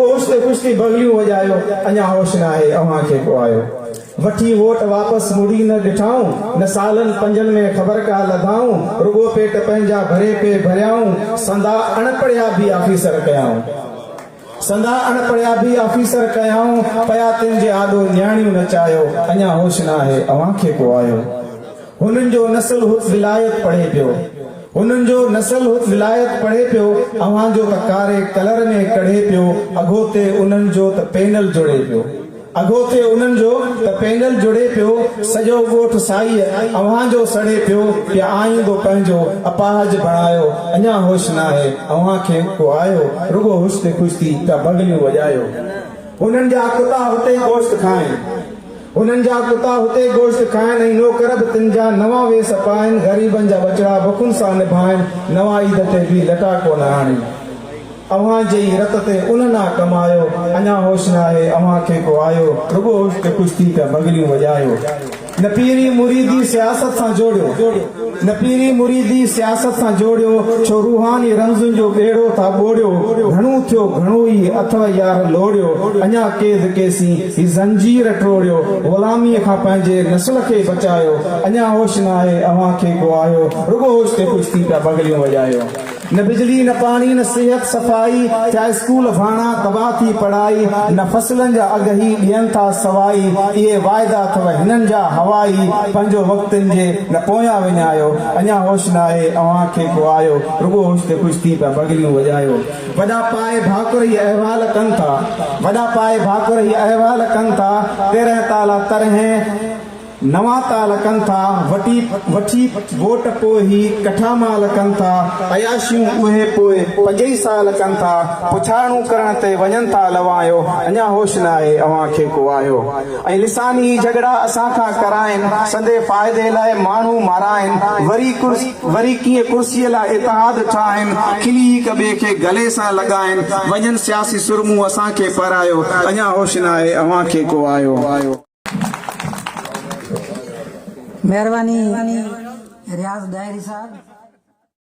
होश ते कुश्ती बगलियूं वजायो अञा होश न आहे अव्हां खे को आयो वठी वोट वापस मुड़ी न ॾिठाऊं न सालन पंजन में ख़बर का लधाऊं रुगो पेट पंहिंजा भरे पे भरियाऊं संदा अणपढ़िया भी ऑफिसर कयाऊं संदा अणपढ़िया भी ऑफिसर कयाऊं पया तिन जे आॾो न्याणियूं नचायो अञा होश न आहे अव्हां खे को आयो हुननि जो नस्ल हुत विलायत पढ़े पियो हुननि जो नस्ल हुत विलायत पढ़े पियो अव्हां जो त कारे कलर में कढे पियो अॻोते उन्हनि जो त पैनल जुड़े पियो अॻोते उन्हनि जो त पैनल जुड़े पियो सॼो ॻोठ साई अव्हां जो सड़े पियो या आईंदो पंहिंजो अपाहज बणायो अञा होश न आहे अव्हां खे को आयो रुगो होश ते कुश्ती त बगलियूं वॼायो हुननि जा कुता हुते गोश्त खाइनि हुननि जा कुता हुते गोश्त खाइनि ऐं नौकर बि तिन जा नवां वेस पाइनि ग़रीबनि जा बचड़ा बुखुनि सां निभाइनि नवां ईद ते बि लटा कोन आणी अव्हां जी रत ते उन ना कमायो अञा होश न आहे अव्हां खे को आयो रुगो होश ते कुश्ती त बगलियूं वॼायो न पीरी मुरीदी सियासत सां जोड़ियो न पीरी मुरीदी सियासत सां जोड़ियो छो रूहानी रंज़ुनि जो ॿेड़ो था ॿोड़ियो घणो थियो घणो ई अथव यार लोड़ियो अञा केद केसी ही ज़ंजीर टोड़ियो ग़ुलामीअ खां पंहिंजे नस्ल खे बचायो अञा होश न आहे अव्हां खे को आयो रुगो होश ते कुश्ती त बगलियूं वॼायो न बिजली न पानी न सिहत सफ़ाई चाहे स्कूल भाणा तबाह थी पढ़ाई न फसलनि जा अघ ही ॾियनि था सवाई इहे वाइदा अथव हिननि जा हवाई पंहिंजो वक़्तनि जे न पोयां विञायो अञा होश न आहे अव्हां खे को आयो रुगो होश ते कुश्ती पिया बगलियूं वॼायो वॾा पाए भाकुर ही अहवाल कनि था वॾा पाए भाकुर ही अहवाल कनि था 13 ताला तरह नवां ताल कनि था वठी वोट पोइ ही कठा माल कनि था अयाशियूं उहे पोइ 5 साल कनि था पुछाणूं करण ते वञनि था लवायो अञा होश न आहे अव्हां खे को आयो ऐं लिसानी झगड़ा असां खां कराइनि संदे फ़ाइदे लाइ माण्हू माराइनि वरी कीअं कुर्सीअ लाइ इतिहाद ठाहिनि खिली हिक ॿिए खे गले सां लॻाइनि वञनि सियासी सुरमूं असां खे परायो अञा होश न आहे अव्हां खे को आयो मेहरबानी रियाज़ डायरी साहब।